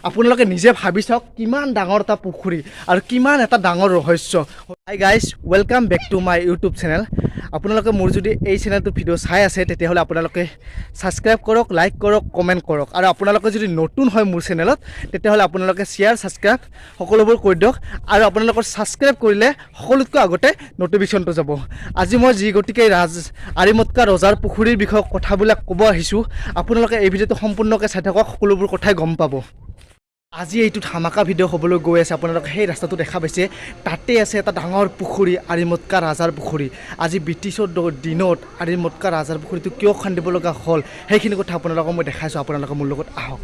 আপোনালোকে নিজে ভাবি চাওক কিমান ডাঙৰ এটা পুখুৰী আৰু কিমান এটা ডাঙৰ ৰহস্য। Hi guys, welcome back to my YouTube channel. আপোনালোকে মোৰ যদি এই চেনেলটো ভিডিঅ' চাই আছে তেতিয়াহ'লে আপোনালোকে ছাবস্ক্ৰাইব কৰক, লাইক কৰক, কমেণ্ট কৰক। আৰু আপোনালোকে যদি নতুন হয় মোৰ চেনেলত তেতিয়াহ'লে আপোনালোকে শ্বেয়াৰ, ছাবস্ক্ৰাইব সকলোবোৰ কৰি দিয়ক। আৰু আপোনালোকৰ ছাবস্ক্ৰাইব কৰিলে সকলোতকৈ আগতে নটিফিকেশ্যনটো যাব। আজি মই যি গতিকে আৰিমতকা ৰজাৰ পুখুৰীৰ বিষয়ে কথাবিলাক ক'ব আহিছোঁ। আপোনালোকে এই ভিডিঅ'টো সম্পূৰ্ণকৈ চাই থাকক, সকলোবোৰ কথাই গম পাব। আজি এইটো ধামাকা ভিডিঅ' হ'বলৈ গৈ আছে। আপোনালোকে সেই ৰাস্তাটো দেখা পাইছে, তাতে আছে এটা ডাঙৰ পুখুৰী, আৰিমতকা ৰাজাৰ পুখুৰী। আজি ব্ৰিটিছৰ দিনত আৰিমতকা ৰাজাৰ পুখুৰীটো কিয় খান্দিব লগা হ'ল সেইখিনি কথা আপোনালোকক মই দেখাইছোঁ। আপোনালোকে মোৰ লগত আহক।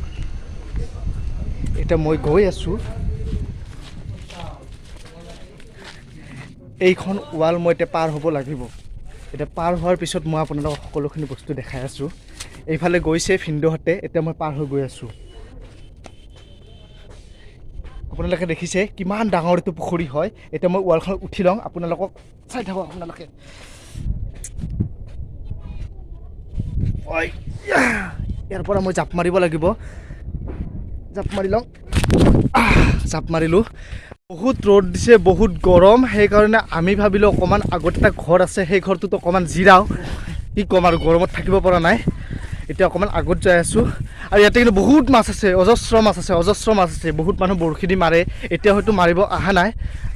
এতিয়া মই গৈ আছোঁ, এইখন ৱাল মই এতিয়া পাৰ হ'ব লাগিব। এতিয়া পাৰ হোৱাৰ পিছত মই আপোনালোকক সকলোখিনি বস্তু দেখাই আছোঁ। এইফালে গৈছে ভিনদেউহঁতে, এতিয়া মই পাৰ হৈ গৈ আছোঁ। আপোনালোকে দেখিছে কিমান ডাঙৰ এইটো পুখুৰী হয়। এতিয়া মই ৱালখন উঠি লওঁ, আপোনালোকক চাই থাকক। আপোনালোকে ইয়াৰ পৰা মই জাপ মাৰিব লাগিব। জাপ মাৰি লওঁ, জাপ মাৰিলোঁ। বহুত ৰ'দ দিছে, বহুত গৰম, সেইকাৰণে আমি ভাবিলোঁ অকণমান আগত এটা ঘৰ আছে, সেই ঘৰটোত অকণমান জিৰাওঁ। কি ক'ম আৰু, গৰমত থাকিব পৰা নাই। এতিয়া অকণমান আগত যাই আছোঁ। আৰু ইয়াতে কিন্তু বহুত মাছ আছে, অজস্ৰ মাছ আছে। বহুত মানুহ বৰশী দি মাৰে। এতিয়া হয়তো মাৰিব অহা নাই,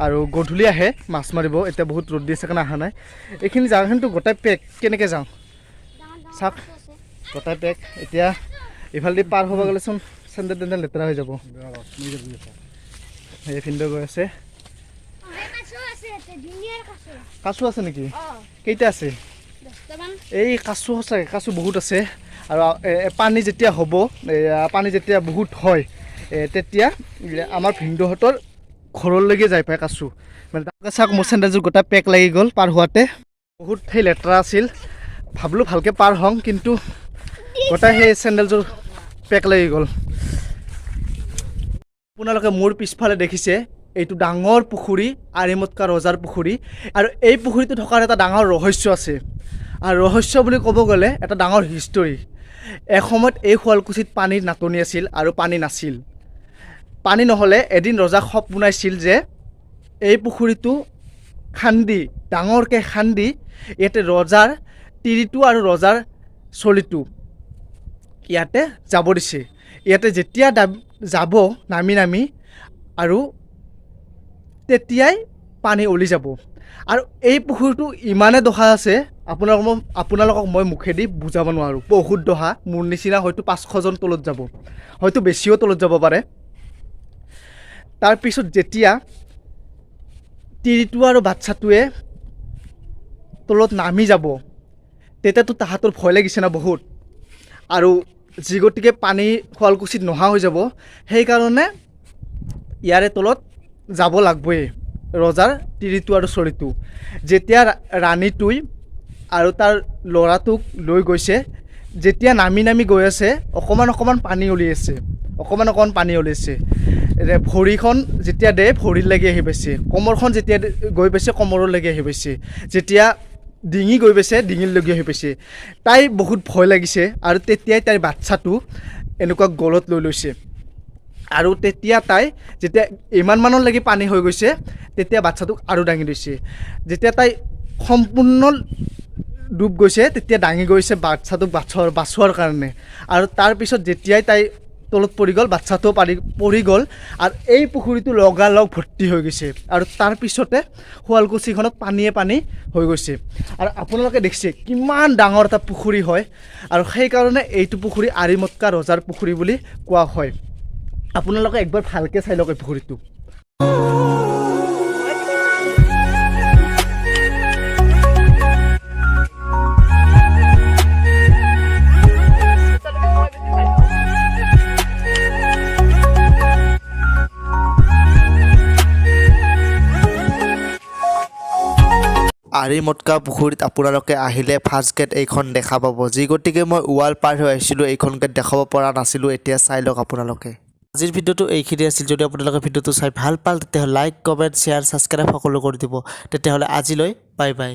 আৰু গধূলি আহে মাছ মাৰিব। এতিয়া বহুত ৰ'দ দি আছে কাৰণে অহা নাই। এইখিনি জাগাখিনিতো গোটাই পেক, কেনেকৈ যাওঁ চাওক, গোটাই পেক। এতিয়া ইফালেদি পাৰ হ'ব গ'লেচোন চেণ্ডেল টেণ্ডেল লেতেৰা হৈ যাব। এই ভিনদেউ গৈ আছে। কাছু আছে নেকি? কেইটা আছে? এই কাছু সঁচাকৈ কাছু বহুত আছে। আৰু পানী যেতিয়া হ'ব, পানী যেতিয়া বহুত হয় তেতিয়া আমাৰ ভিনদেউহঁতৰ ঘৰলৈকে যাই পায় কাছু। মানে তাকে চাওক, মোৰ চেণ্ডেলযোৰ গোটাই পেক লাগি গ'ল পাৰ হোৱাতে। বহুত সেই লেতেৰা আছিল, ভাবিলোঁ ভালকৈ পাৰ হওঁ, কিন্তু গোটাই সেই চেণ্ডেলযোৰ পেক লাগি গ'ল। আপোনালোকে মোৰ পিছফালে দেখিছে, এইটো ডাঙৰ পুখুৰী, আৰিমতকা ৰজাৰ পুখুৰী। আৰু এই পুখুৰীটো থকাৰ এটা ডাঙৰ ৰহস্য আছে। আৰু ৰহস্য বুলি ক'ব গ'লে এটা ডাঙৰ হিষ্টৰী। এসময়ত এই শুৱালকুছিত পানীৰ নাটনি আছিল আৰু পানী নাছিল। পানী নহ'লে এদিন ৰজাক সপোনাইছিল যে এই পুখুৰীটো খান্দি, ডাঙৰকৈ খান্দি, ইয়াতে ৰজাৰ তিৰিটো আৰু ৰজাৰ চলিটো ইয়াতে যাব দিছে। ইয়াতে যেতিয়া যাব নামি আৰু তেতিয়াই পানী ওলি যাব। আৰু এই পুখুৰীটো ইমানে দহা আছে, আপোনালোকক মই মুখেদি বুজাব নোৱাৰোঁ। বহুত দহা, মোৰ নিচিনা হয়তো 500জন তলত যাব, হয়তো বেছিও তলত যাব পাৰে। তাৰপিছত যেতিয়া তিৰিটো আৰু বাচ্ছাটোৱে তলত নামি যাব, তেতিয়াতো তাহাঁতৰ ভয় লাগিছে না বহুত। আৰু যি গতিকে পানী শুৱালকুছিত নোহোৱা হৈ যাব, সেইকাৰণে ইয়াৰে তলত যাব লাগবই ৰজাৰ তিৰিটো আৰু চৰিটো। যেতিয়া ৰাণীটোই আৰু তাৰ ল'ৰাটোক লৈ গৈছে, যেতিয়া নামি গৈ আছে, অকণমান পানী উলিয়াইছে, অকণমান পানী উলিয়াইছে। ভৰিখন যেতিয়া ভৰিলৈকে আহি পাইছে, কমৰখন যেতিয়া গৈ পাইছে কমৰলৈকে আহি পাইছে, যেতিয়া ডিঙি গৈ পাইছে ডিঙিলৈকে আহি পাইছে। তাই বহুত ভয় লাগিছে, আৰু তেতিয়াই তাইৰ বাচ্ছাটো এনেকুৱা গলত লৈ লৈছে। আৰু তেতিয়া তাই যেতিয়া ইমানমানলৈকে পানী হৈ গৈছে, তেতিয়া বাচ্ছাটোক আৰু দাঙি লৈছে। যেতিয়া তাই সম্পূৰ্ণ ডুব গৈছে, তেতিয়া দাঙি গৈছে বাচ্ছাটোক বাচোৱাৰ কাৰণে। আৰু তাৰপিছত যেতিয়াই তাই তলত পৰি গ'ল, বাচ্ছাটোও পৰি গ'ল, আৰু এই পুখুৰীটো লগালগ ভৰ্তি হৈ গৈছে। আৰু তাৰপিছতে শুৱালকুছিখনত পানীয়ে পানী হৈ গৈছে। আৰু আপোনালোকে দেখিছে কিমান ডাঙৰ এটা পুখুৰী হয়, আৰু সেইকাৰণে এইটো পুখুৰী আৰিমতকা ৰজাৰ পুখুৰী বুলি কোৱা হয়। আপোনালোকে একবাৰ ভালকৈ চাই লওক এই পুখুৰীটো। আৰিমতকা পুখুৰীত আপোনালোকে আহিলে ফাৰ্ষ্ট গেট এইখন দেখা পাব। যি গতিকে মই ৱাল পাৰ হৈ আহিছিলোঁ, এইখন গেট দেখাব পৰা নাছিলোঁ। এতিয়া চাই লওক আপোনালোকে। আজিৰ ভিডিঅ'টো এইখিনি আছিল। যদি আপোনালোকে ভিডিঅ'টো চাই ভাল পাল, তেতিয়াহ'লে লাইক, কমেণ্ট, শ্বেয়াৰ, ছাবস্ক্ৰাইব সকলো কৰি দিব। তেতিয়াহ'লে আজিলৈ বাই বাই।